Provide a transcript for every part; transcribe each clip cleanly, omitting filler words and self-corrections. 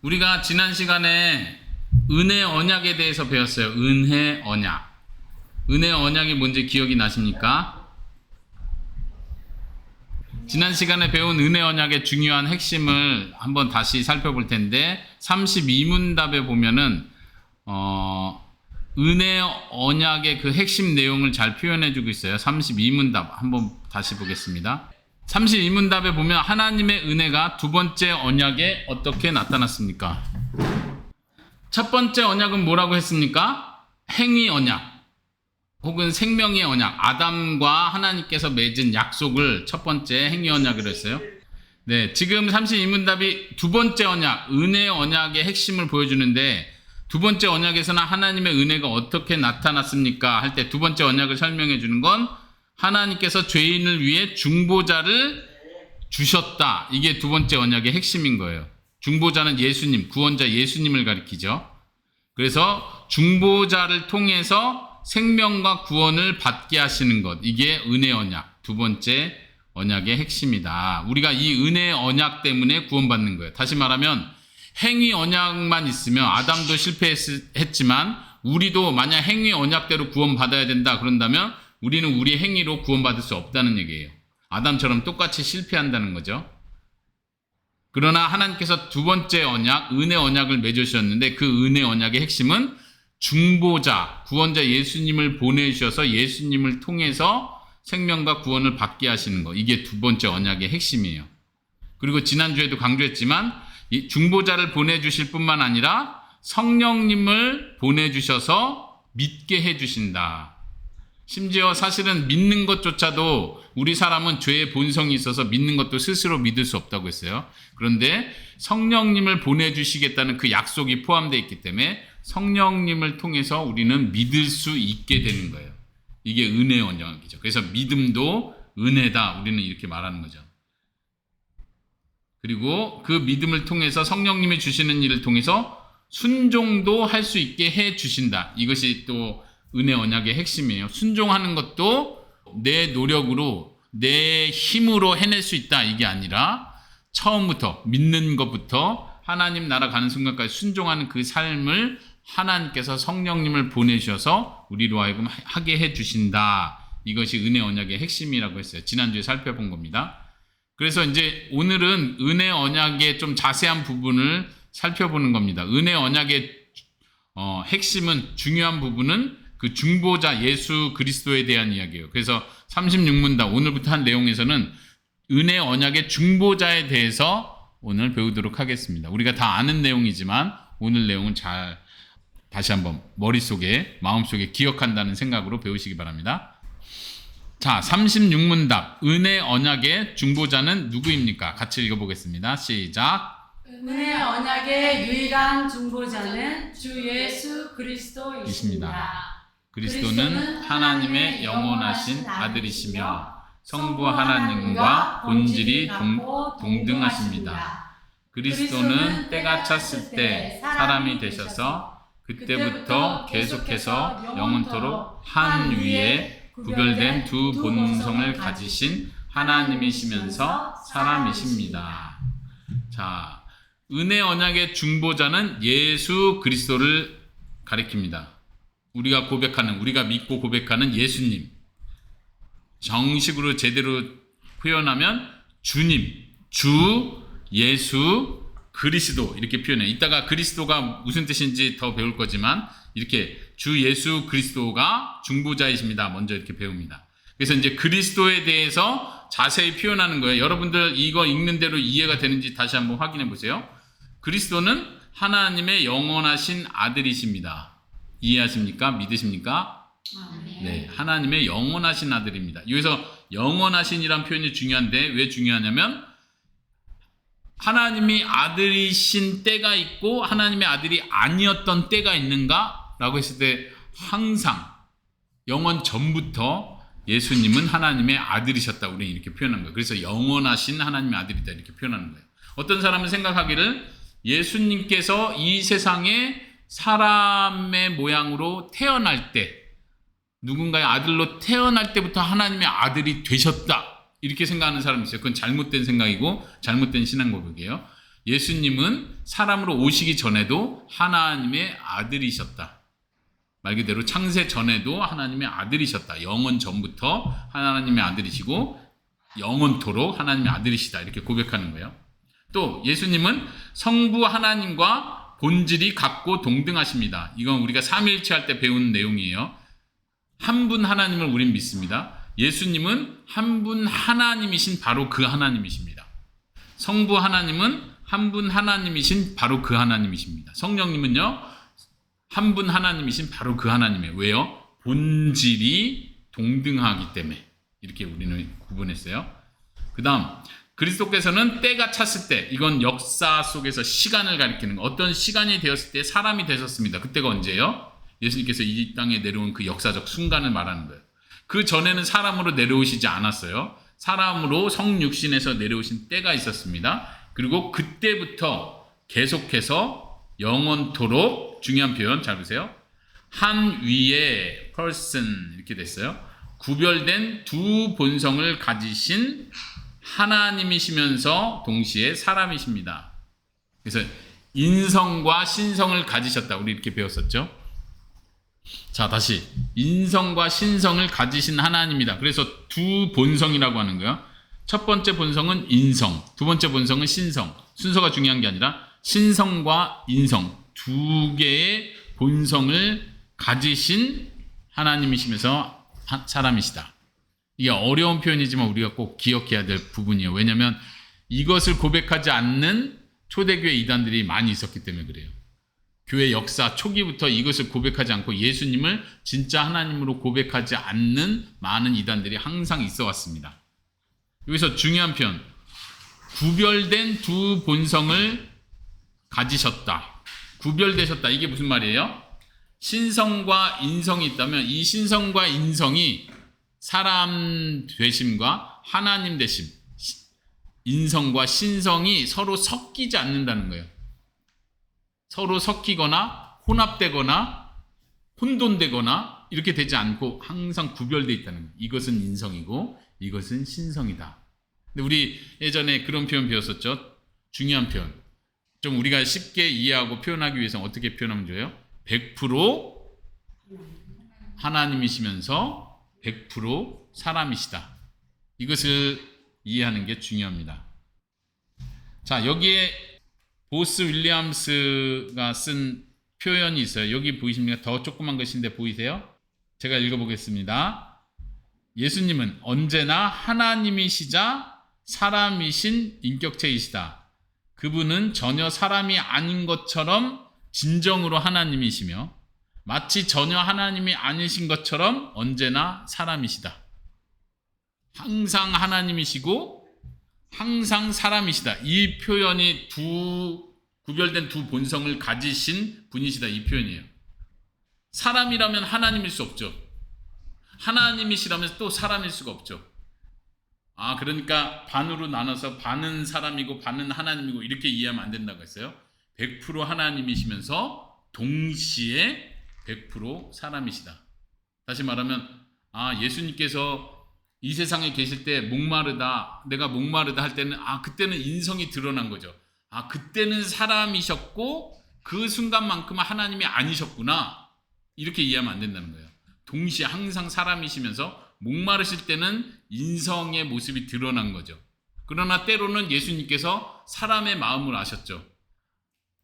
우리가 지난 시간에 은혜 언약에 대해서 배웠어요. 은혜 언약. 은혜 언약이 뭔지 기억이 나십니까? 지난 시간에 배운 은혜 언약의 중요한 핵심을 한번 다시 살펴볼 텐데 32문답에 보면은 은혜 언약의 그 핵심 내용을 잘 표현해 주고 있어요. 32문답 한번 다시 보겠습니다. 32문답에 보면 하나님의 은혜가 두 번째 언약에 어떻게 나타났습니까? 첫 번째 언약은 뭐라고 했습니까? 행위 언약 혹은 생명의 언약, 아담과 하나님께서 맺은 약속을 첫 번째 행위 언약으로 했어요. 네, 지금 32문답이 두 번째 언약, 은혜 언약의 핵심을 보여주는데 두 번째 언약에서는 하나님의 은혜가 어떻게 나타났습니까? 할 때 두 번째 언약을 설명해 주는 건 하나님께서 죄인을 위해 중보자를 주셨다. 이게 두 번째 언약의 핵심인 거예요. 중보자는 예수님, 구원자 예수님을 가리키죠. 그래서 중보자를 통해서 생명과 구원을 받게 하시는 것. 이게 은혜 언약, 두 번째 언약의 핵심이다. 우리가 이 은혜 언약 때문에 구원받는 거예요. 다시 말하면 행위 언약만 있으면 아담도 실패했지만 우리도 만약 행위 언약대로 구원받아야 된다 그런다면 우리는 우리 행위로 구원받을 수 없다는 얘기예요. 아담처럼 똑같이 실패한다는 거죠. 그러나 하나님께서 두 번째 언약, 은혜 언약을 맺으셨는데 그 은혜 언약의 핵심은 중보자, 구원자 예수님을 보내주셔서 예수님을 통해서 생명과 구원을 받게 하시는 거. 이게 두 번째 언약의 핵심이에요. 그리고 지난주에도 강조했지만 이 중보자를 보내주실 뿐만 아니라 성령님을 보내주셔서 믿게 해주신다. 심지어 사실은 믿는 것조차도 우리 사람은 죄의 본성이 있어서 믿는 것도 스스로 믿을 수 없다고 했어요. 그런데 성령님을 보내주시겠다는 그 약속이 포함되어 있기 때문에 성령님을 통해서 우리는 믿을 수 있게 되는 거예요. 이게 은혜 언약이죠. 그래서 믿음도 은혜다. 우리는 이렇게 말하는 거죠. 그리고 그 믿음을 통해서 성령님이 주시는 일을 통해서 순종도 할 수 있게 해 주신다. 이것이 또 은혜 언약의 핵심이에요. 순종하는 것도 내 노력으로 내 힘으로 해낼 수 있다. 이게 아니라 처음부터 믿는 것부터 하나님 나라 가는 순간까지 순종하는 그 삶을 하나님께서 성령님을 보내셔서 우리로 하여금 하게 해주신다. 이것이 은혜 언약의 핵심이라고 했어요. 지난주에 살펴본 겁니다. 그래서 이제 오늘은 은혜 언약의 좀 자세한 부분을 살펴보는 겁니다. 은혜 언약의 핵심은, 중요한 부분은 그 중보자 예수 그리스도에 대한 이야기예요. 그래서 36문답 오늘부터 한 내용에서는 은혜 언약의 중보자에 대해서 오늘 배우도록 하겠습니다. 우리가 다 아는 내용이지만 오늘 내용은 잘 다시 한번 머릿속에, 마음속에 기억한다는 생각으로 배우시기 바랍니다. 자, 36문답. 은혜 언약의 중보자는 누구입니까? 같이 읽어보겠습니다. 시작. 은혜 언약의 유일한 중보자는 주 예수 그리스도이십니다. 그리스도는 하나님의 영원하신 아들이시며 성부 하나님과 본질이 동등하십니다. 그리스도는 때가 찼을 때 사람이 되셔서 그때부터 계속해서 영원토록 한 위에 구별된 두 본성을 가지신 하나님이시면서 사람이십니다. 자, 은혜 언약의 중보자는 예수 그리스도를 가리킵니다. 우리가 고백하는, 우리가 믿고 고백하는 예수님. 정식으로 제대로 표현하면 주님, 주, 예수, 그리스도 이렇게 표현해요. 이따가 그리스도가 무슨 뜻인지 더 배울 거지만 이렇게 주 예수 그리스도가 중보자이십니다. 먼저 이렇게 배웁니다. 그래서 이제 그리스도에 대해서 자세히 표현하는 거예요. 여러분들 이거 읽는 대로 이해가 되는지 다시 한번 확인해 보세요. 그리스도는 하나님의 영원하신 아들이십니다. 이해하십니까? 믿으십니까? 네, 하나님의 영원하신 아들입니다. 여기서 영원하신이란 표현이 중요한데 왜 중요하냐면 하나님이 아들이신 때가 있고 하나님의 아들이 아니었던 때가 있는가? 라고 했을 때 항상 영원 전부터 예수님은 하나님의 아들이셨다. 우리는 이렇게 표현한 거예요. 그래서 영원하신 하나님의 아들이다. 이렇게 표현하는 거예요. 어떤 사람은 생각하기를 예수님께서 이 세상에 사람의 모양으로 태어날 때, 누군가의 아들로 태어날 때부터 하나님의 아들이 되셨다. 이렇게 생각하는 사람이 있어요. 그건 잘못된 생각이고 잘못된 신앙 고백이에요. 예수님은 사람으로 오시기 전에도 하나님의 아들이셨다. 말 그대로 창세 전에도 하나님의 아들이셨다. 영원 전부터 하나님의 아들이시고 영원토록 하나님의 아들이시다. 이렇게 고백하는 거예요. 또 예수님은 성부 하나님과 본질이 같고 동등하십니다. 이건 우리가 삼위일체 할 때 배운 내용이에요. 한 분 하나님을 우린 믿습니다. 예수님은 한 분 하나님이신 바로 그 하나님이십니다. 성부 하나님은 한 분 하나님이신 바로 그 하나님이십니다. 성령님은요, 한 분 하나님이신 바로 그 하나님이에요. 왜요? 본질이 동등하기 때문에 이렇게 우리는 구분했어요. 그 다음 그리스도께서는 때가 찼을 때, 이건 역사 속에서 시간을 가리키는 거, 어떤 시간이 되었을 때 사람이 되셨습니다. 그때가 언제예요? 예수님께서 이 땅에 내려온 그 역사적 순간을 말하는 거예요. 그 전에는 사람으로 내려오시지 않았어요. 사람으로 성육신에서 내려오신 때가 있었습니다. 그리고 그때부터 계속해서 영원토록, 중요한 표현 잘 보세요. 한 위에 person 이렇게 됐어요. 구별된 두 본성을 가지신 하나님이시면서 동시에 사람이십니다. 그래서 인성과 신성을 가지셨다. 우리 이렇게 배웠었죠. 자, 다시 인성과 신성을 가지신 하나님이다. 그래서 두 본성이라고 하는 거예요. 첫 번째 본성은 인성, 두 번째 본성은 신성. 순서가 중요한 게 아니라 신성과 인성 두 개의 본성을 가지신 하나님이시면서 사람이시다. 이게 어려운 표현이지만 우리가 꼭 기억해야 될 부분이에요. 왜냐하면 이것을 고백하지 않는 초대교회 이단들이 많이 있었기 때문에 그래요. 교회 역사 초기부터 이것을 고백하지 않고 예수님을 진짜 하나님으로 고백하지 않는 많은 이단들이 항상 있어 왔습니다. 여기서 중요한 표현, 구별된 두 본성을 가지셨다. 구별되셨다. 이게 무슨 말이에요? 신성과 인성이 있다면 이 신성과 인성이 사람 되심과 하나님 되심, 인성과 신성이 서로 섞이지 않는다는 거예요. 서로 섞이거나 혼합되거나 혼돈되거나 이렇게 되지 않고 항상 구별되어 있다는 거예요. 이것은 인성이고 이것은 신성이다. 근데 우리 예전에 그런 표현 배웠었죠. 중요한 표현. 좀 우리가 쉽게 이해하고 표현하기 위해서 어떻게 표현하면 좋아요? 100% 하나님이시면서 100% 사람이시다. 이것을 이해하는 게 중요합니다. 자, 여기에 보스 윌리엄스가 쓴 표현이 있어요. 여기 보이십니까? 더 조그만 것인데 보이세요? 제가 읽어보겠습니다. 예수님은 언제나 하나님이시자 사람이신 인격체이시다. 그분은 전혀 사람이 아닌 것처럼 진정으로 하나님이시며 마치 전혀 하나님이 아니신 것처럼 언제나 사람이시다. 항상 하나님이시고 항상 사람이시다. 이 표현이 구별된 두 본성을 가지신 분이시다. 이 표현이에요. 사람이라면 하나님일 수 없죠. 하나님이시라면 또 사람일 수가 없죠. 아, 그러니까 반으로 나눠서 반은 사람이고 반은 하나님이고 이렇게 이해하면 안 된다고 했어요. 100% 하나님이시면서 동시에 100% 사람이시다. 다시 말하면 예수님께서 이 세상에 계실 때 목마르다, 내가 목마르다 할 때는 그때는 인성이 드러난 거죠. 그때는 사람이셨고 그 순간만큼은 하나님이 아니셨구나. 이렇게 이해하면 안 된다는 거예요. 동시에 항상 사람이시면서 목마르실 때는 인성의 모습이 드러난 거죠. 그러나 때로는 예수님께서 사람의 마음을 아셨죠.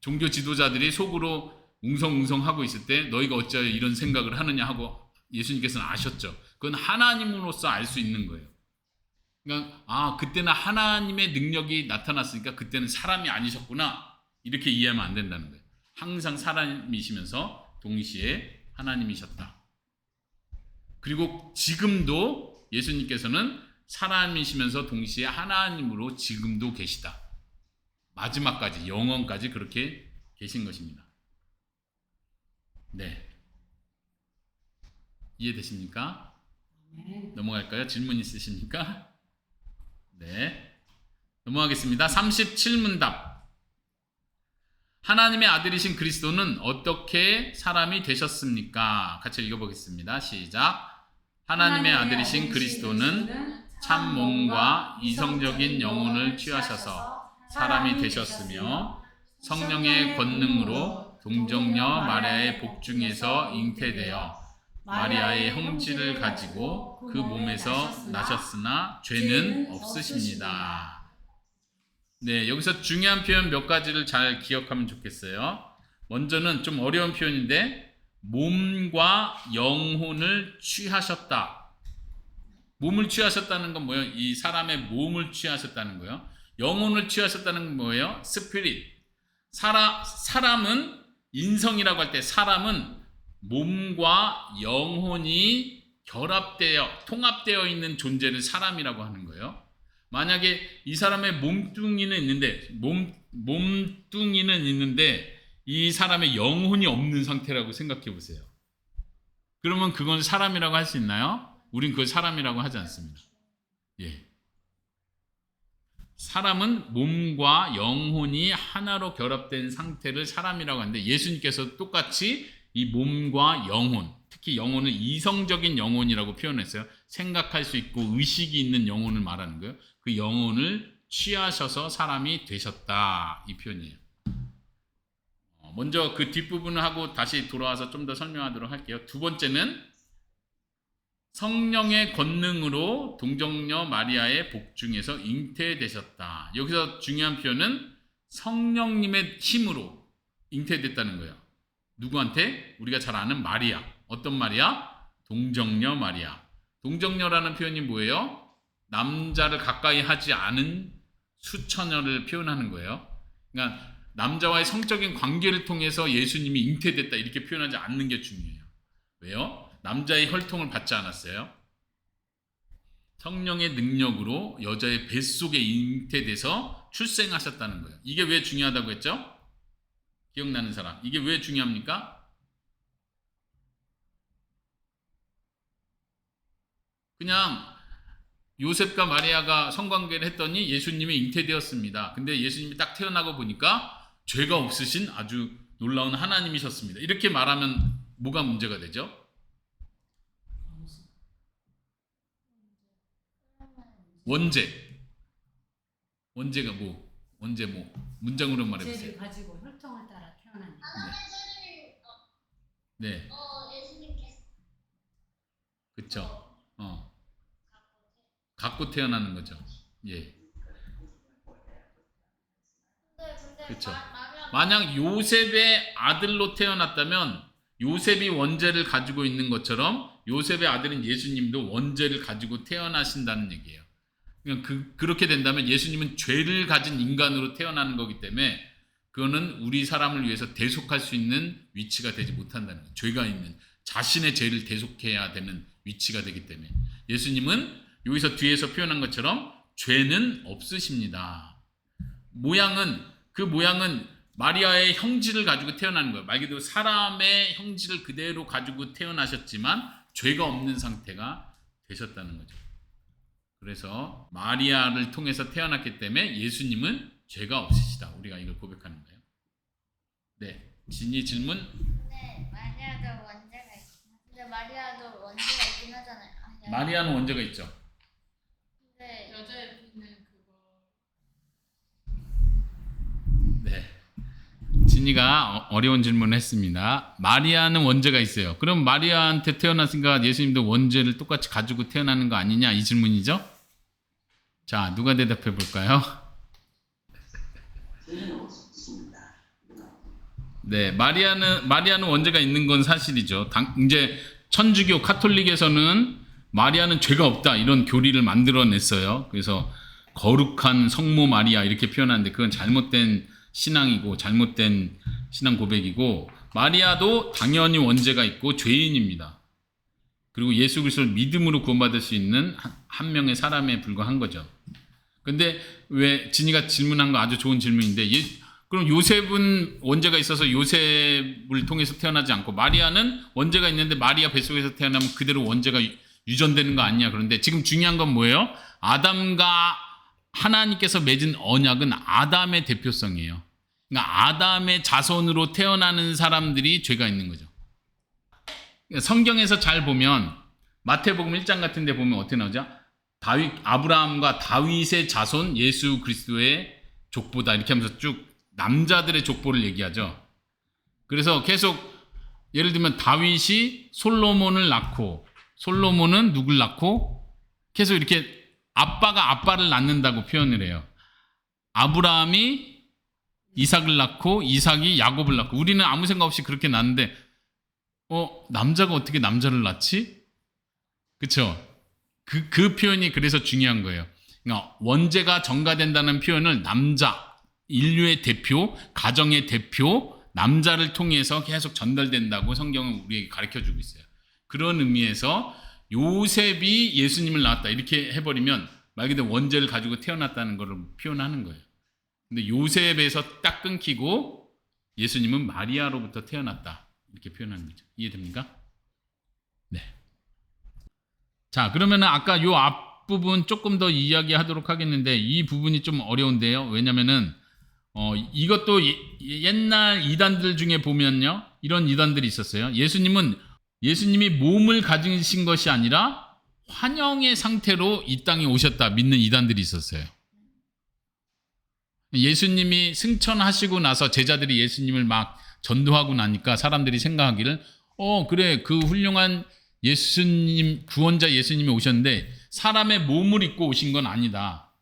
종교 지도자들이 속으로 웅성웅성하고 있을 때 너희가 어찌하여 이런 생각을 하느냐 하고 예수님께서는 아셨죠. 그건 하나님으로서 알 수 있는 거예요. 그러니까 그때는 하나님의 능력이 나타났으니까 그때는 사람이 아니셨구나. 이렇게 이해하면 안 된다는 거예요. 항상 사람이시면서 동시에 하나님이셨다. 그리고 지금도 예수님께서는 사람이시면서 동시에 하나님으로 지금도 계시다. 마지막까지, 영원까지 그렇게 계신 것입니다. 네. 이해되십니까? 네. 넘어갈까요? 질문 있으십니까? 네. 넘어가겠습니다. 37문답. 하나님의 아들이신 그리스도는 어떻게 사람이 되셨습니까? 같이 읽어보겠습니다. 시작. 하나님의 아들이신 그리스도는 참 몸과 이성적인 영혼을 취하셔서 사람이 되셨으며 성령의 권능으로 동정녀 마리아의 복중에서 잉태되어 마리아의 형질을 가지고 그 몸에서 나셨으나 죄는 없으십니다. 네, 여기서 중요한 표현 몇 가지를 잘 기억하면 좋겠어요. 먼저는 좀 어려운 표현인데 몸과 영혼을 취하셨다. 몸을 취하셨다는 건 뭐예요? 이 사람의 몸을 취하셨다는 거예요. 영혼을 취하셨다는 건 뭐예요? 스피릿. 사람은 인성이라고 할 때 사람은 몸과 영혼이 결합되어 통합되어 있는 존재를 사람이라고 하는 거예요. 만약에 이 사람의 몸뚱이는 있는데 이 사람의 영혼이 없는 상태라고 생각해 보세요. 그러면 그건 사람이라고 할 수 있나요? 우린 그걸 사람이라고 하지 않습니다. 예. 사람은 몸과 영혼이 하나로 결합된 상태를 사람이라고 하는데 예수님께서 똑같이 이 몸과 영혼, 특히 영혼은 이성적인 영혼이라고 표현했어요. 생각할 수 있고 의식이 있는 영혼을 말하는 거예요. 그 영혼을 취하셔서 사람이 되셨다, 이 표현이에요. 먼저 그 뒷부분을 하고 다시 돌아와서 좀 더 설명하도록 할게요. 두 번째는 성령의 권능으로 동정녀 마리아의 복중에서 잉태되셨다. 여기서 중요한 표현은 성령님의 힘으로 잉태됐다는 거예요. 누구한테? 우리가 잘 아는 마리아. 어떤 마리아? 동정녀 마리아. 동정녀라는 표현이 뭐예요? 남자를 가까이 하지 않은 수처녀를 표현하는 거예요. 그러니까 남자와의 성적인 관계를 통해서 예수님이 잉태됐다 이렇게 표현하지 않는 게 중요해요. 왜요? 남자의 혈통을 받지 않았어요. 성령의 능력으로 여자의 뱃속에 잉태돼서 출생하셨다는 거예요. 이게 왜 중요하다고 했죠? 기억나는 사람. 이게 왜 중요합니까? 그냥 요셉과 마리아가 성관계를 했더니 예수님이 잉태되었습니다. 근데 예수님이 딱 태어나고 보니까 죄가 없으신 아주 놀라운 하나님이셨습니다. 이렇게 말하면 뭐가 문제가 되죠? 원죄가 뭐? 원죄 뭐? 문장으로 말해보세요. 죄를 가지고 혈통을 따라 태어난. 네. 그쵸. 갖고 태어나는 거죠. 예. 그렇죠. 만약 요셉의 아들로 태어났다면 요셉이 원죄를 가지고 있는 것처럼 요셉의 아들인 예수님도 원죄를 가지고 태어나신다는 얘기예요. 그렇게 된다면 예수님은 죄를 가진 인간으로 태어나는 거기 때문에 그거는 우리 사람을 위해서 대속할 수 있는 위치가 되지 못한다는 거예요. 죄가 있는 자신의 죄를 대속해야 되는 위치가 되기 때문에 예수님은 여기서 뒤에서 표현한 것처럼 죄는 없으십니다. 그 모양은 마리아의 형질을 가지고 태어나는 거예요. 말 그대로 사람의 형질을 그대로 가지고 태어나셨지만 죄가 없는 상태가 되셨다는 거죠. 그래서 마리아를 통해서 태어났기 때문에 예수님은 죄가 없으시다. 우리가 이걸 고백하는 거예요. 네, 진이 질문? 네, 마리아도 원죄가 있긴 근데 마리아도 원죄가 있긴 하잖아요. 마리아는 원죄가 있죠. 근데 여자의 피는 그거. 네. 진이가 어려운 질문을 했습니다. 마리아는 원죄가 있어요. 그럼 마리아한테 태어났으니까 예수님도 원죄를 똑같이 가지고 태어나는 거 아니냐? 이 질문이죠? 자, 누가 대답해 볼까요? 네, 마리아는 원죄가 있는 건 사실이죠. 이제 천주교 카톨릭에서는 마리아는 죄가 없다 이런 교리를 만들어냈어요. 그래서 거룩한 성모 마리아 이렇게 표현하는데 그건 잘못된 신앙이고 잘못된 신앙 고백이고 마리아도 당연히 원죄가 있고 죄인입니다. 그리고 예수 그리스도를 믿음으로 구원받을 수 있는 한 명의 사람에 불과한 거죠. 근데 왜 진이가 질문한 거 아주 좋은 질문인데 그럼 요셉은 원죄가 있어서 요셉을 통해서 태어나지 않고 마리아는 원죄가 있는데 마리아 뱃속에서 태어나면 그대로 원죄가 유전되는 거 아니냐. 그런데 지금 중요한 건 뭐예요? 아담과 하나님께서 맺은 언약은 아담의 대표성이에요. 그러니까 아담의 자손으로 태어나는 사람들이 죄가 있는 거죠. 성경에서 잘 보면 마태복음 1장 같은 데 보면 어떻게 나오죠? 아브라함과 다윗의 자손 예수 그리스도의 족보다 이렇게 하면서 쭉 남자들의 족보를 얘기하죠. 그래서 계속 예를 들면 다윗이 솔로몬을 낳고 솔로몬은 누굴 낳고 계속 이렇게 아빠가 아빠를 낳는다고 표현을 해요. 아브라함이 이삭을 낳고 이삭이 야곱을 낳고 우리는 아무 생각 없이 그렇게 낳는데 남자가 어떻게 남자를 낳지? 그쵸? 그 표현이 그래서 중요한 거예요. 그러니까 원죄가 전가된다는 표현을 남자, 인류의 대표, 가정의 대표, 남자를 통해서 계속 전달된다고 성경은 우리에게 가르쳐주고 있어요. 그런 의미에서 요셉이 예수님을 낳았다 이렇게 해버리면 말 그대로 원죄를 가지고 태어났다는 것을 표현하는 거예요. 근데 요셉에서 딱 끊기고 예수님은 마리아로부터 태어났다 이렇게 표현하는 거죠. 이해됩니까? 네. 자, 그러면은 아까 요 앞부분 조금 더 이야기하도록 하겠는데 이 부분이 좀 어려운데요. 왜냐면은 이것도 옛날 이단들 중에 보면요. 이런 이단들이 있었어요. 예수님이 몸을 가지신 것이 아니라 환영의 상태로 이 땅에 오셨다 믿는 이단들이 있었어요. 예수님이 승천하시고 나서 제자들이 예수님을 막 전도하고 나니까 사람들이 생각하기를 그래 그 훌륭한 예수님 구원자 예수님이 오셨는데 사람의 몸을 입고 오신 건 아니다.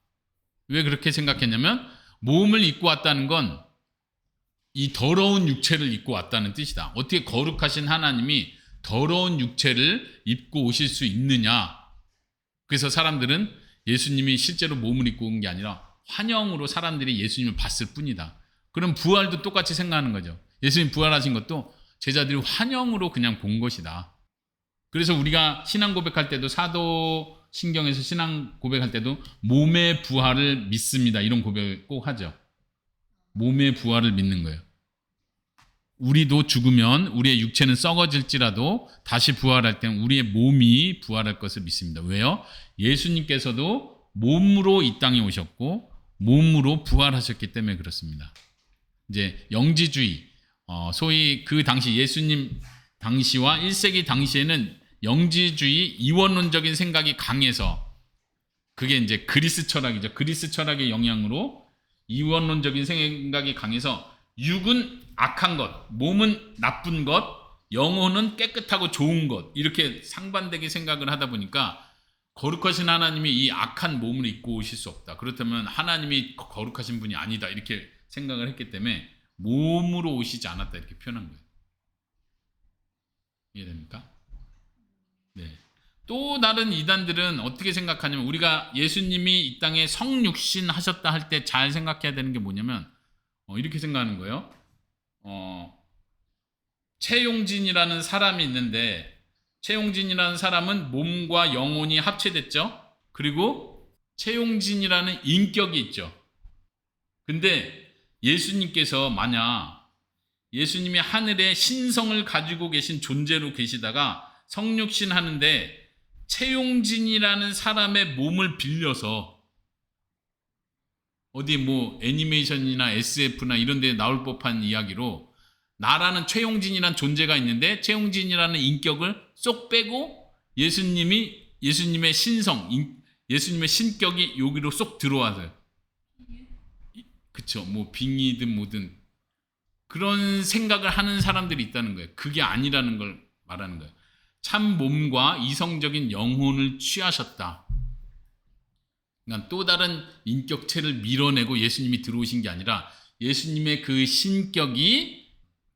왜 그렇게 생각했냐면 몸을 입고 왔다는 건 이 더러운 육체를 입고 왔다는 뜻이다. 어떻게 거룩하신 하나님이 더러운 육체를 입고 오실 수 있느냐. 그래서 사람들은 예수님이 실제로 몸을 입고 온 게 아니라 환영으로 사람들이 예수님을 봤을 뿐이다. 그럼 부활도 똑같이 생각하는 거죠. 예수님 부활하신 것도 제자들이 환영으로 그냥 본 것이다. 그래서 우리가 신앙 고백할 때도 사도신경에서 신앙 고백할 때도 몸의 부활을 믿습니다. 이런 고백을 꼭 하죠. 몸의 부활을 믿는 거예요. 우리도 죽으면 우리의 육체는 썩어질지라도 다시 부활할 때는 우리의 몸이 부활할 것을 믿습니다. 왜요? 예수님께서도 몸으로 이 땅에 오셨고 몸으로 부활하셨기 때문에 그렇습니다. 이제 영지주의, 소위 그 당시 예수님 당시와 1세기 당시에는 영지주의, 이원론적인 생각이 강해서 그게 이제 그리스 철학이죠. 그리스 철학의 영향으로 이원론적인 생각이 강해서 육은 악한 것, 몸은 나쁜 것, 영혼은 깨끗하고 좋은 것 이렇게 상반되게 생각을 하다 보니까 거룩하신 하나님이 이 악한 몸을 입고 오실 수 없다. 그렇다면 하나님이 거룩하신 분이 아니다. 이렇게 생각을 했기 때문에 몸으로 오시지 않았다. 이렇게 표현한 거예요. 이해됩니까? 네. 또 다른 이단들은 어떻게 생각하냐면 우리가 예수님이 이 땅에 성육신 하셨다 할 때 잘 생각해야 되는 게 뭐냐면 이렇게 생각하는 거예요. 최용진이라는 사람이 있는데 최용진이라는 사람은 몸과 영혼이 합체됐죠. 그리고 최용진이라는 인격이 있죠. 근데 예수님께서 만약 예수님이 하늘에 신성을 가지고 계신 존재로 계시다가 성육신 하는데 최용진이라는 사람의 몸을 빌려서 어디 뭐 애니메이션이나 SF나 이런 데 나올 법한 이야기로 나라는 최용진이라는 존재가 있는데 최용진이라는 인격을 쏙 빼고 예수님의 신성, 예수님의 신격이 여기로 쏙 들어와서요. 그쵸. 뭐 빙의든 뭐든 그런 생각을 하는 사람들이 있다는 거예요. 그게 아니라는 걸 말하는 거예요. 참 몸과 이성적인 영혼을 취하셨다. 그러니까 또 다른 인격체를 밀어내고 예수님이 들어오신 게 아니라 예수님의 그 신격이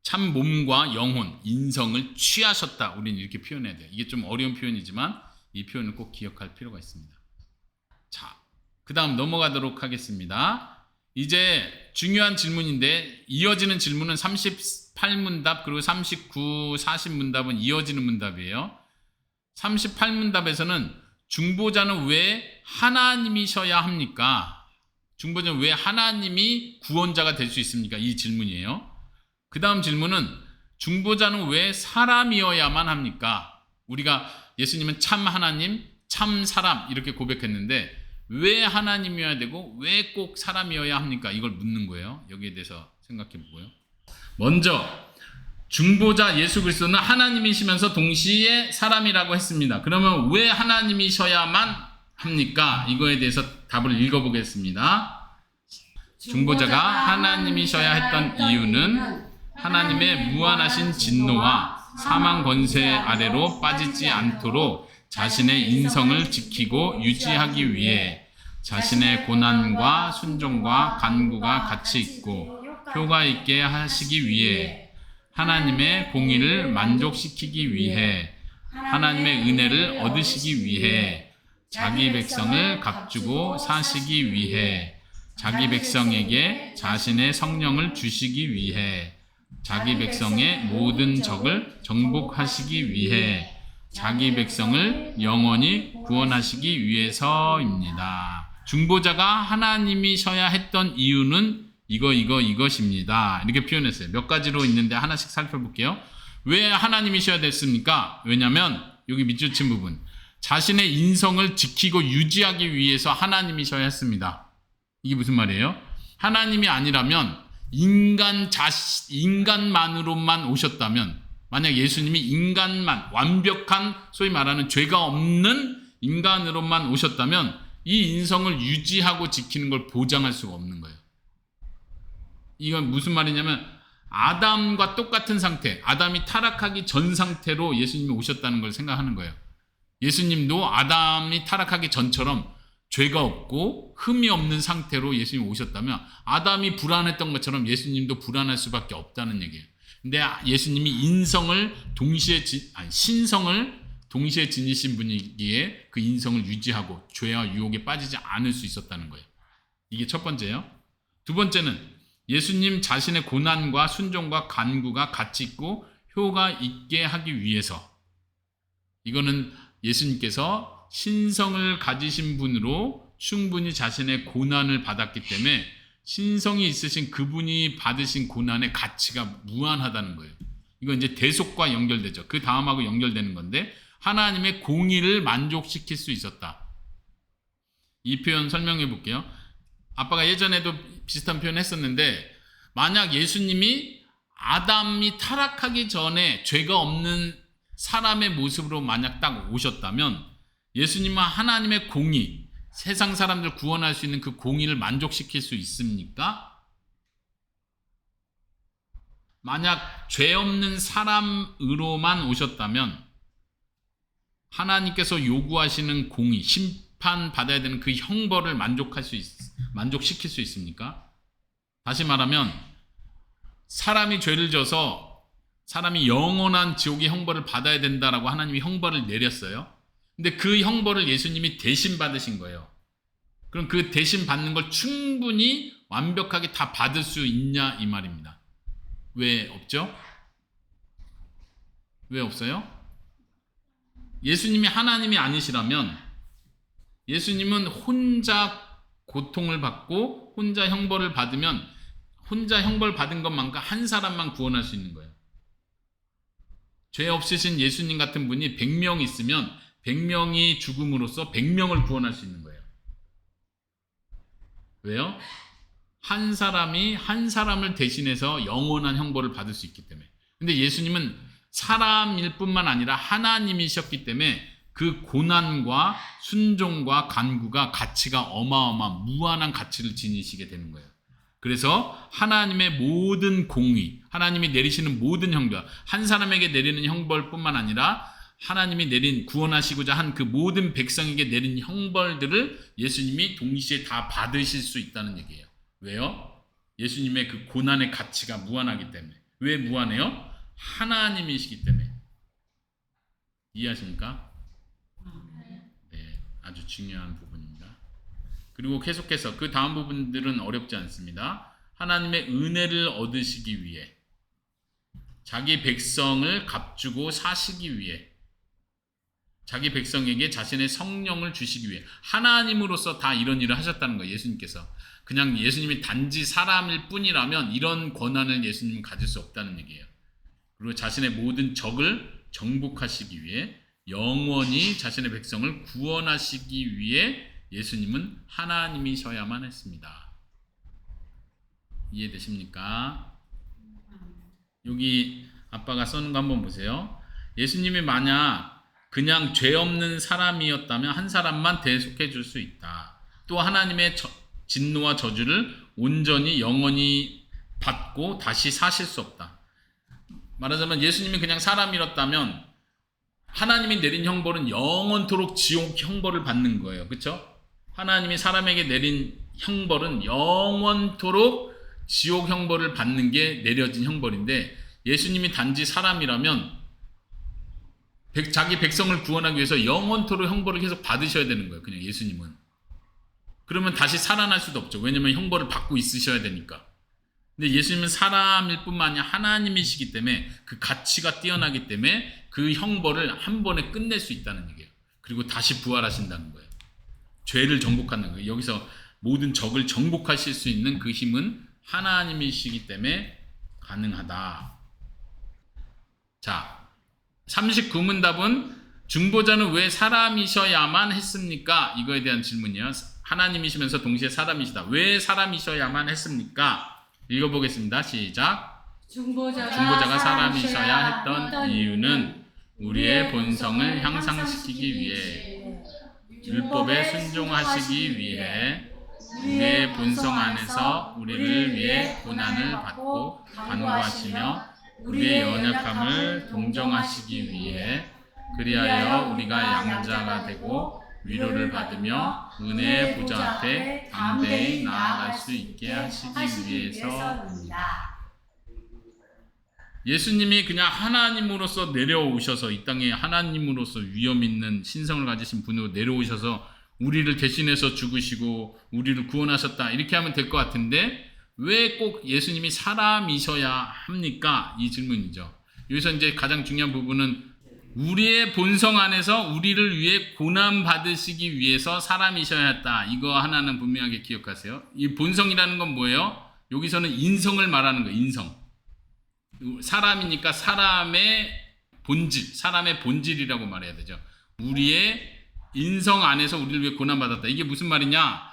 참 몸과 영혼, 인성을 취하셨다. 우리는 이렇게 표현해야 돼요. 이게 좀 어려운 표현이지만 이 표현을 꼭 기억할 필요가 있습니다. 자, 그 다음 넘어가도록 하겠습니다. 이제 중요한 질문인데 이어지는 질문은 38문답 그리고 39, 40문답은 이어지는 문답이에요. 38문답에서는 중보자는 왜 하나님이셔야 합니까? 중보자는 왜 하나님이 구원자가 될 수 있습니까? 이 질문이에요. 그 다음 질문은 중보자는 왜 사람이어야만 합니까? 우리가 예수님은 참 하나님, 참 사람 이렇게 고백했는데 왜 하나님이어야 되고 왜 꼭 사람이어야 합니까? 이걸 묻는 거예요. 여기에 대해서 생각해 보고요. 먼저 중보자 예수 그리스도는 하나님이시면서 동시에 사람이라고 했습니다. 그러면 왜 하나님이셔야만 합니까? 이거에 대해서 답을 읽어보겠습니다. 중보자가 하나님이셔야 했던 이유는 하나님의 무한하신 진노와 사망 권세 아래로 빠지지 않도록 자신의 인성을 지키고 유지하기 위해 자신의 고난과 순종과 간구가 같이 있고 효과 있게 하시기 위해 하나님의 공의를 만족시키기 위해 하나님의 은혜를 얻으시기 위해 자기 백성을 값주고 사시기 위해 자기 백성에게 자신의 성령을 주시기 위해 자기 백성의 모든 적을 정복하시기 위해 자기 백성을 영원히 구원하시기 위해서입니다. 중보자가 하나님이셔야 했던 이유는 이것입니다. 이렇게 표현했어요. 몇 가지로 있는데 하나씩 살펴볼게요. 왜 하나님이셔야 됐습니까? 왜냐하면 여기 밑줄 친 부분, 자신의 인성을 지키고 유지하기 위해서 하나님이셔야 했습니다. 이게 무슨 말이에요? 하나님이 아니라면 인간만으로만 오셨다면, 만약 예수님이 인간만, 완벽한 소위 말하는 죄가 없는 인간으로만 오셨다면 이 인성을 유지하고 지키는 걸 보장할 수가 없는 거예요. 이건 무슨 말이냐면 아담과 똑같은 상태, 아담이 타락하기 전 상태로 예수님이 오셨다는 걸 생각하는 거예요. 예수님도 아담이 타락하기 전처럼 죄가 없고 흠이 없는 상태로 예수님이 오셨다면 아담이 불안했던 것처럼 예수님도 불안할 수밖에 없다는 얘기예요. 근데 예수님이 신성을 동시에 지니신 분이기에 그 인성을 유지하고 죄와 유혹에 빠지지 않을 수 있었다는 거예요. 이게 첫 번째예요. 두 번째는 예수님 자신의 고난과 순종과 간구가 같이 있고 효가 있게 하기 위해서, 이거는 예수님께서 신성을 가지신 분으로 충분히 자신의 고난을 받았기 때문에 신성이 있으신 그분이 받으신 고난의 가치가 무한하다는 거예요. 이건 이제 대속과 연결되죠. 그 다음하고 연결되는 건데, 하나님의 공의를 만족시킬 수 있었다. 이 표현 설명해 볼게요. 아빠가 예전에도 비슷한 표현 했었는데, 만약 예수님이 아담이 타락하기 전에 죄가 없는 사람의 모습으로 만약 딱 오셨다면 예수님은 하나님의 공의, 세상 사람들 구원할 수 있는 그 공의를 만족시킬 수 있습니까? 만약 죄 없는 사람으로만 오셨다면 하나님께서 요구하시는 공의, 심판 받아야 되는 그 형벌을 만족시킬 수 있습니까? 다시 말하면 사람이 죄를 져서 사람이 영원한 지옥의 형벌을 받아야 된다라고 하나님이 형벌을 내렸어요. 근데 그 형벌을 예수님이 대신 받으신 거예요. 그럼 그 대신 받는 걸 충분히 완벽하게 다 받을 수 있냐 이 말입니다. 왜 없죠? 왜 없어요? 예수님이 하나님이 아니시라면 예수님은 혼자 고통을 받고 혼자 형벌을 받으면 혼자 형벌 받은 것만큼 한 사람만 구원할 수 있는 거예요. 죄 없으신 예수님 같은 분이 100명 있으면 100명이 죽음으로써 100명을 구원할 수 있는 거예요. 왜요? 한 사람이 한 사람을 대신해서 영원한 형벌을 받을 수 있기 때문에. 근데 예수님은 사람일 뿐만 아니라 하나님이셨기 때문에 그 고난과 순종과 간구가 가치가 어마어마한 무한한 가치를 지니시게 되는 거예요. 그래서 하나님의 모든 공의, 하나님이 내리시는 모든 형벌, 한 사람에게 내리는 형벌뿐만 아니라 하나님이 내린 구원하시고자 한 그 모든 백성에게 내린 형벌들을 예수님이 동시에 다 받으실 수 있다는 얘기예요. 왜요? 예수님의 그 고난의 가치가 무한하기 때문에. 왜 무한해요? 하나님이시기 때문에. 이해하십니까? 네, 아주 중요한 부분입니다. 그리고 계속해서 그 다음 부분들은 어렵지 않습니다. 하나님의 은혜를 얻으시기 위해, 자기 백성을 값주고 사시기 위해, 자기 백성에게 자신의 성령을 주시기 위해, 하나님으로서 다 이런 일을 하셨다는 거예요. 예수님께서. 그냥 예수님이 단지 사람일 뿐이라면 이런 권한을 예수님은 가질 수 없다는 얘기예요. 그리고 자신의 모든 적을 정복하시기 위해, 영원히 자신의 백성을 구원하시기 위해 예수님은 하나님이셔야만 했습니다. 이해되십니까? 여기 아빠가 써놓은 거 한번 보세요. 예수님이 만약 그냥 죄 없는 사람이었다면 한 사람만 대속해 줄 수 있다. 또 하나님의 진노와 저주를 온전히 영원히 받고 다시 사실 수 없다. 말하자면 예수님이 그냥 사람이었다면 하나님이 내린 형벌은 영원토록 지옥 형벌을 받는 거예요. 그렇죠? 하나님이 사람에게 내린 형벌은 영원토록 지옥 형벌을 받는 게 내려진 형벌인데, 예수님이 단지 사람이라면 자기 백성을 구원하기 위해서 영원토록 형벌을 계속 받으셔야 되는 거예요. 그냥 예수님은. 그러면 다시 살아날 수도 없죠. 왜냐면 형벌을 받고 있으셔야 되니까. 근데 예수님은 사람일 뿐만 아니라 하나님이시기 때문에 그 가치가 뛰어나기 때문에 그 형벌을 한 번에 끝낼 수 있다는 얘기예요. 그리고 다시 부활하신다는 거예요. 죄를 정복하는 거예요. 여기서 모든 적을 정복하실 수 있는 그 힘은 하나님이시기 때문에 가능하다. 자, 39문답은 중보자는 왜 사람이셔야만 했습니까? 이거에 대한 질문이요. 하나님이시면서 동시에 사람이시다. 왜 사람이셔야만 했습니까? 읽어보겠습니다. 시작. 중보자가 사람이셔야 했던 이유는 우리의 본성을 향상시키기 위해, 율법에 순종하시기 위해, 우리의 본성 안에서 우리를 위해 고난을 받고 간구하시며 우리의 연약함을 동정하시기 위해, 그리하여 우리가 양자가 되고 위로를 받으며 은혜의 보좌 앞에 담대히 나아갈 수 있게 하시기 위해서입니다. 예수님이 그냥 하나님으로서 내려오셔서 이 땅에 하나님으로서 위엄 있는 신성을 가지신 분으로 내려오셔서 우리를 대신해서 죽으시고 우리를 구원하셨다, 이렇게 하면 될 것 같은데 왜 꼭 예수님이 사람이셔야 합니까? 이 질문이죠. 여기서 이제 가장 중요한 부분은 우리의 본성 안에서 우리를 위해 고난 받으시기 위해서 사람이셔야 했다. 이거 하나는 분명하게 기억하세요. 이 본성이라는 건 뭐예요? 여기서는 인성을 말하는 거예요. 인성. 사람이니까 사람의 본질, 사람의 본질이라고 말해야 되죠. 우리의 인성 안에서 우리를 위해 고난 받았다. 이게 무슨 말이냐?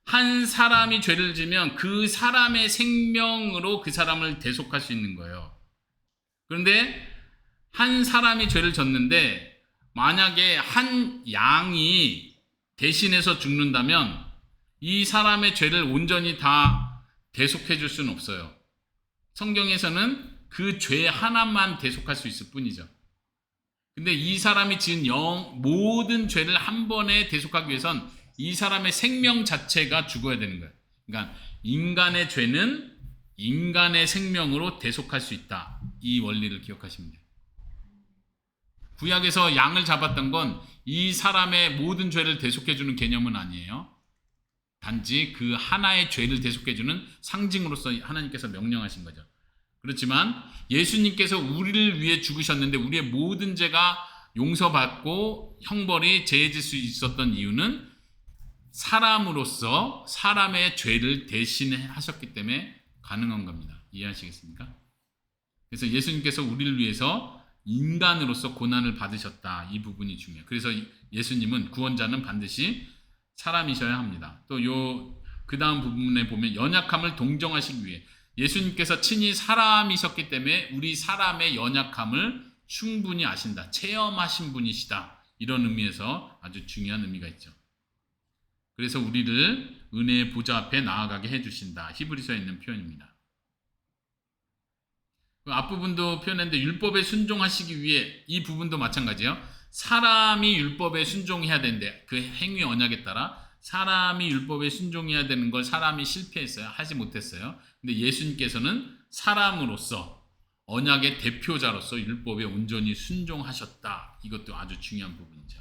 한 사람이 죄를 지면 그 사람의 생명으로 그 사람을 대속할 수 있는 거예요. 그런데 한 사람이 죄를 졌는데 만약에 한 양이 대신해서 죽는다면 이 사람의 죄를 온전히 다 대속해 줄 수는 없어요. 성경에서는 그 죄 하나만 대속할 수 있을 뿐이죠. 근데 이 사람이 지은 모든 죄를 한 번에 대속하기 위해선 이 사람의 생명 자체가 죽어야 되는 거예요. 그러니까 인간의 죄는 인간의 생명으로 대속할 수 있다. 이 원리를 기억하시면 돼요. 구약에서 양을 잡았던 건 이 사람의 모든 죄를 대속해주는 개념은 아니에요. 단지 그 하나의 죄를 대속해주는 상징으로서 하나님께서 명령하신 거죠. 그렇지만 예수님께서 우리를 위해 죽으셨는데 우리의 모든 죄가 용서받고 형벌이 제해질 수 있었던 이유는 사람으로서 사람의 죄를 대신하셨기 때문에 가능한 겁니다. 이해하시겠습니까? 그래서 예수님께서 우리를 위해서 인간으로서 고난을 받으셨다. 이 부분이 중요해요. 그래서 예수님은 구원자는 반드시 사람이셔야 합니다. 또 그 다음 부분에 보면 연약함을 동정하시기 위해, 예수님께서 친히 사람이셨기 때문에 우리 사람의 연약함을 충분히 아신다. 체험하신 분이시다. 이런 의미에서 아주 중요한 의미가 있죠. 그래서 우리를 은혜의 보좌 앞에 나아가게 해주신다. 히브리서에 있는 표현입니다. 그 앞부분도 표현했는데 율법에 순종하시기 위해, 이 부분도 마찬가지예요. 사람이 율법에 순종해야 되는데 그 행위 언약에 따라 사람이 율법에 순종해야 되는 걸 사람이 실패했어요. 하지 못했어요. 근데 예수님께서는 사람으로서 언약의 대표자로서 율법에 온전히 순종하셨다. 이것도 아주 중요한 부분이죠.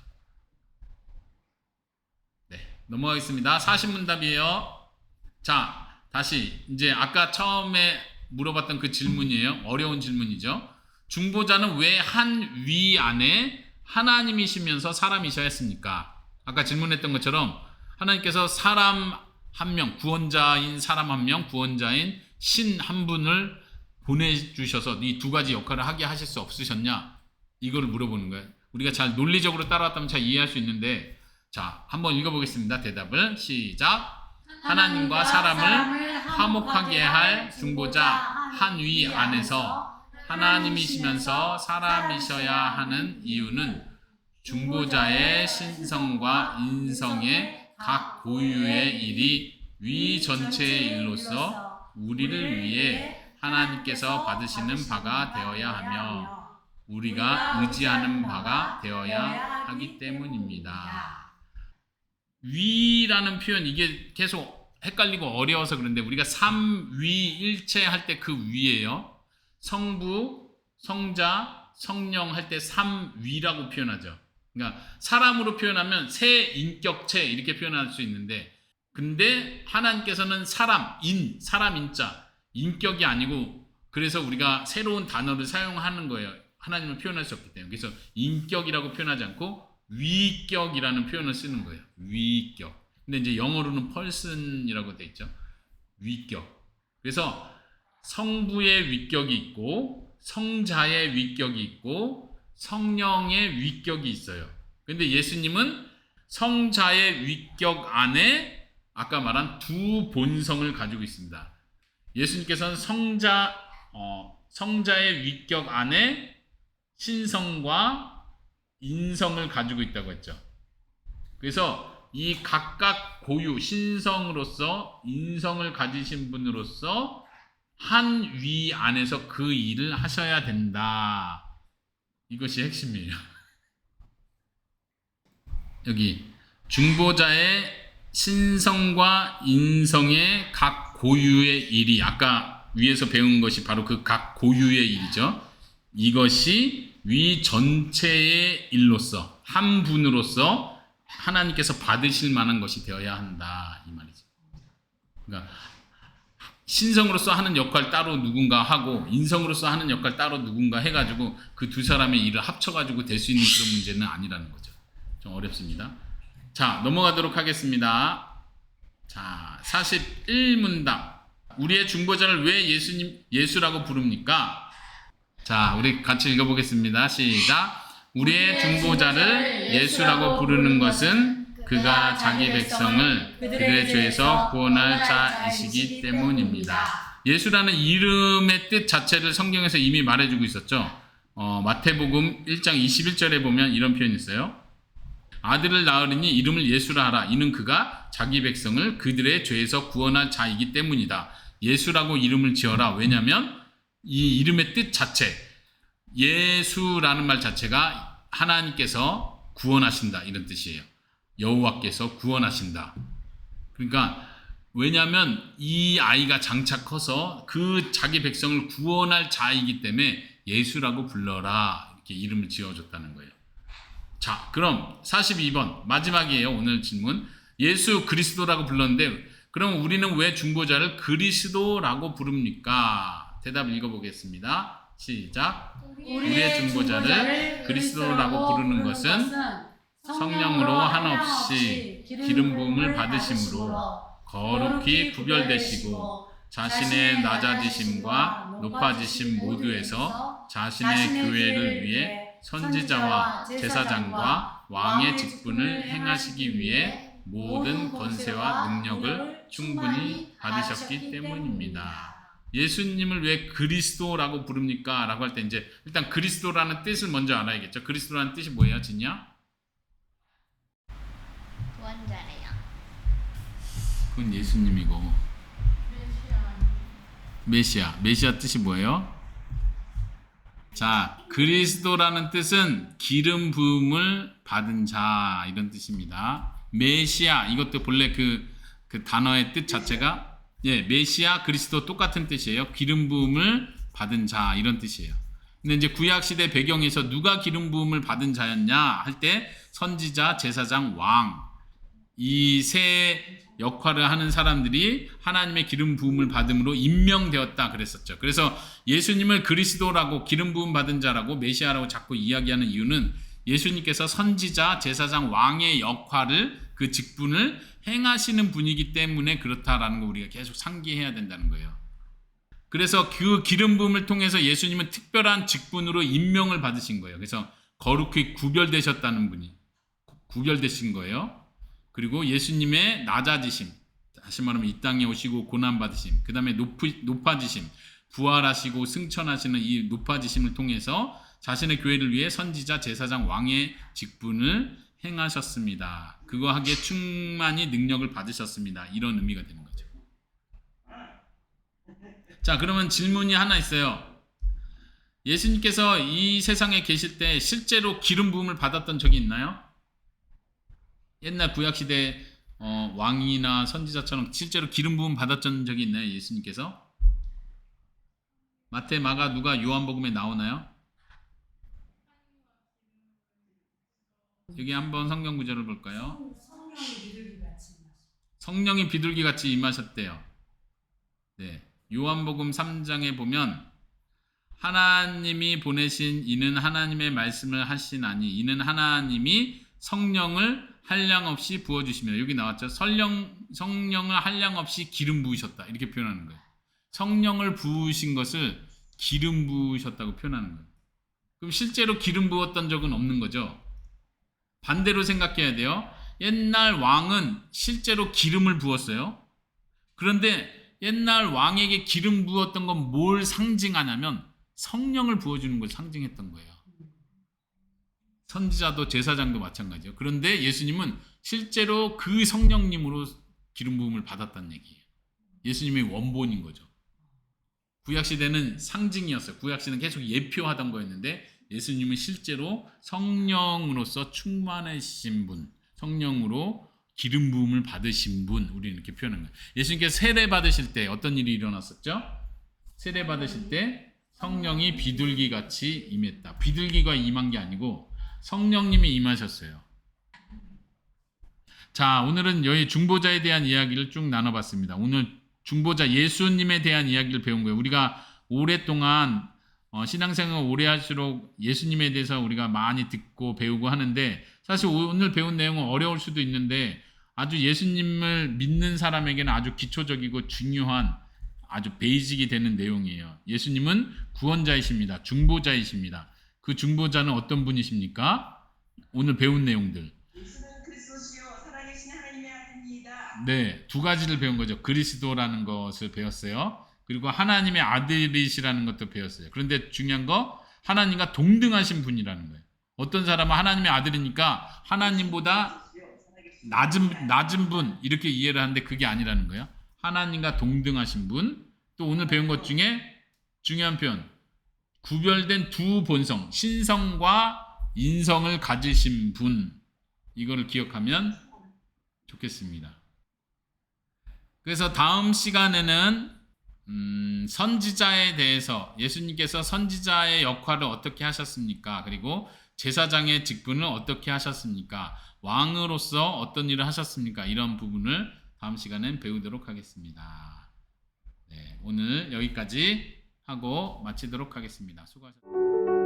네, 넘어가겠습니다. 40문답이에요. 자, 다시 이제 아까 처음에 물어봤던 그 질문이에요. 어려운 질문이죠. 중보자는 왜 한 위 안에 하나님이시면서 사람이셔야 했습니까? 아까 질문했던 것처럼 하나님께서 사람 한 명, 구원자인 사람 한 명, 구원자인 신 한 분을 보내주셔서 이 두 가지 역할을 하게 하실 수 없으셨냐? 이거를 물어보는 거예요. 우리가 잘 논리적으로 따라왔다면 잘 이해할 수 있는데, 자, 한번 읽어보겠습니다. 대답을 시작. 하나님과 사람을 화목하게 할 중보자 한 위 안에서 하나님이시면서 사람이셔야 하는 이유는 중보자의 신성과 인성의 각 고유의 일이 위 전체의 일로서 우리를 위해 하나님께서 받으시는 바가 되어야 하며 우리가 의지하는 바가 되어야 하기 때문입니다. 위라는 표현, 이게 계속 헷갈리고 어려워서 그런데 우리가 삼위일체 할 때 그 위예요. 성부, 성자, 성령 할 때 삼위라고 표현하죠. 그러니까 사람으로 표현하면 세 인격체 이렇게 표현할 수 있는데, 근데 하나님께서는 사람 인자, 인격이 아니고, 그래서 우리가 새로운 단어를 사용하는 거예요. 하나님을 표현할 수 없기 때문에. 그래서 인격이라고 표현하지 않고 위격이라는 표현을 쓰는 거예요. 위격. 근데 이제 영어로는 person이라고 돼 있죠. 위격. 그래서 성부의 위격이 있고 성자의 위격이 있고 성령의 위격이 있어요. 근데 예수님은 성자의 위격 안에 아까 말한 두 본성을 가지고 있습니다. 예수님께서는 성자의 위격 안에 신성과 인성을 가지고 있다고 했죠. 그래서 이 각각 고유, 신성으로서 인성을 가지신 분으로서 한 위 안에서 그 일을 하셔야 된다. 이것이 핵심이에요. 여기 중보자의 신성과 인성의 각 고유의 일이, 아까 위에서 배운 것이 바로 그 각 고유의 일이죠. 이것이 위 전체의 일로서, 한 분으로서 하나님께서 받으실 만한 것이 되어야 한다, 이 말이죠. 그러니까 신성으로서 하는 역할 따로 누군가 하고 인성으로서 하는 역할 따로 누군가 해가지고 그 두 사람의 일을 합쳐가지고 될 수 있는 그런 문제는 아니라는 거죠. 좀 어렵습니다. 자, 넘어가도록 하겠습니다. 자, 41문답. 우리의 중보자를 왜 예수라고 부릅니까? 자, 우리 같이 읽어보겠습니다. 시작. 우리의 중보자를 예수라고 부르는 것은 그가 자기 백성을 그들의 죄에서 구원할 자이시기 때문입니다. 예수라는 이름의 뜻 자체를 성경에서 이미 말해주고 있었죠. 마태복음 1장 21절에 보면 이런 표현이 있어요. 아들을 낳으리니 이름을 예수라 하라. 이는 그가 자기 백성을 그들의 죄에서 구원할 자이기 때문이다. 예수라고 이름을 지어라. 왜냐하면 이 이름의 뜻 자체, 예수라는 말 자체가 하나님께서 구원하신다 이런 뜻이에요. 여호와께서 구원하신다. 그러니까 왜냐하면 이 아이가 장차 커서 그 자기 백성을 구원할 자이기 때문에 예수라고 불러라 이렇게 이름을 지어줬다는 거예요. 자, 그럼 42번 마지막이에요. 오늘 질문. 예수 그리스도라고 불렀는데 그럼 우리는 왜 중보자를 그리스도라고 부릅니까? 대답 읽어보겠습니다. 시작. 우리의 중보자를 그리스도라고 부르는 것은 성령으로 한없이 기름 부음을 받으심으로 거룩히 구별되시고 자신의 낮아지심과 높아지심 모두에서 자신의 교회를 위해 선지자와 제사장과 왕의 직분을 행하시기 위해 모든 권세와 능력을 충분히 받으셨기 때문입니다. 예수님을 왜 그리스도라고 부릅니까? 라고 할 때 이제 일단 그리스도라는 뜻을 먼저 알아야겠죠. 그리스도라는 뜻이 뭐예요, 진이야? 구원자래요. 그건 예수님이고. 메시아 뜻이 뭐예요? 자, 그리스도라는 뜻은 기름 부음을 받은 자 이런 뜻입니다. 메시아 이것도 본래 그 단어의 뜻 자체가 메시아 그리스도 똑같은 뜻이에요. 기름 부음을 받은 자 이런 뜻이에요. 근데 이제 구약 시대 배경에서 누가 기름 부음을 받은 자였냐 할 때 선지자, 제사장, 왕 이 세 역할을 하는 사람들이 하나님의 기름 부음을 받음으로 임명되었다 그랬었죠. 그래서 예수님을 그리스도라고 기름 부음 받은 자라고 메시아라고 자꾸 이야기하는 이유는 예수님께서 선지자, 제사장, 왕의 역할을 그 직분을 행하시는 분이기 때문에 그렇다라는 거 우리가 계속 상기해야 된다는 거예요. 그래서 그 기름 부음을 통해서 예수님은 특별한 직분으로 임명을 받으신 거예요. 그래서 거룩히 구별되셨다는 분이 구별되신 거예요. 그리고 예수님의 낮아지심, 다시 말하면 이 땅에 오시고 고난받으심, 그 다음에 높아지심, 부활하시고 승천하시는 이 높아지심을 통해서 자신의 교회를 위해 선지자, 제사장, 왕의 직분을 행하셨습니다. 그거 하기에 충만히 능력을 받으셨습니다. 이런 의미가 되는 거죠. 자, 그러면 질문이 하나 있어요. 예수님께서 이 세상에 계실 때 실제로 기름 부음을 받았던 적이 있나요? 옛날 구약시대 왕이나 선지자처럼 실제로 기름 부음 받았던 적이 있나요? 예수님께서? 마태, 마가, 누가, 요한복음에 나오나요? 여기 한번 성경 구절을 볼까요? 성령이 비둘기같이 임하셨대요. 네, 요한복음 3장에 보면 하나님이 보내신 이는 하나님의 말씀을 하시나니 이는 하나님이 성령을 한량없이 부어주시며, 여기 나왔죠. 성령을 한량없이 기름 부으셨다, 이렇게 표현하는 거예요. 성령을 부으신 것을 기름 부으셨다고 표현하는 거예요. 그럼 실제로 기름 부었던 적은 없는 거죠. 반대로 생각해야 돼요. 옛날 왕은 실제로 기름을 부었어요. 그런데 옛날 왕에게 기름 부었던 건 뭘 상징하냐면 성령을 부어주는 걸 상징했던 거예요. 선지자도 제사장도 마찬가지예요. 그런데 예수님은 실제로 그 성령님으로 기름 부음을 받았다는 얘기예요. 예수님이 원본인 거죠. 구약시대는 상징이었어요. 구약시대는 계속 예표하던 거였는데 예수님은 실제로 성령으로서 충만하신 분, 성령으로 기름 부음을 받으신 분, 우리는 이렇게 표현한 거예요. 예수님께서 세례 받으실 때 어떤 일이 일어났었죠? 세례 받으실 때 성령이 비둘기같이 임했다. 비둘기가 임한 게 아니고 성령님이 임하셨어요. 자, 오늘은 여기 중보자에 대한 이야기를 쭉 나눠봤습니다. 오늘 중보자 예수님에 대한 이야기를 배운 거예요. 우리가 오랫동안 신앙생활 오래 할수록 예수님에 대해서 우리가 많이 듣고 배우고 하는데, 사실 오늘 배운 내용은 어려울 수도 있는데 아주 예수님을 믿는 사람에게는 아주 기초적이고 중요한 아주 베이직이 되는 내용이에요. 예수님은 구원자이십니다. 중보자이십니다. 그 중보자는 어떤 분이십니까? 오늘 배운 내용들. 예수는 그리스도시요 살아계신 하나님의 아들입니다. 네, 두 가지를 배운 거죠. 그리스도라는 것을 배웠어요. 그리고 하나님의 아들이시라는 것도 배웠어요. 그런데 중요한 거, 하나님과 동등하신 분이라는 거예요. 어떤 사람은 하나님의 아들이니까 하나님보다 낮은 분, 이렇게 이해를 하는데 그게 아니라는 거예요. 하나님과 동등하신 분. 또 오늘 배운 것 중에 중요한 표현, 구별된 두 본성, 신성과 인성을 가지신 분, 이거를 기억하면 좋겠습니다. 그래서 다음 시간에는 선지자에 대해서, 예수님께서 선지자의 역할을 어떻게 하셨습니까? 그리고 제사장의 직분을 어떻게 하셨습니까? 왕으로서 어떤 일을 하셨습니까? 이런 부분을 다음 시간엔 배우도록 하겠습니다. 네, 오늘 여기까지 하고 마치도록 하겠습니다. 수고하셨습니다.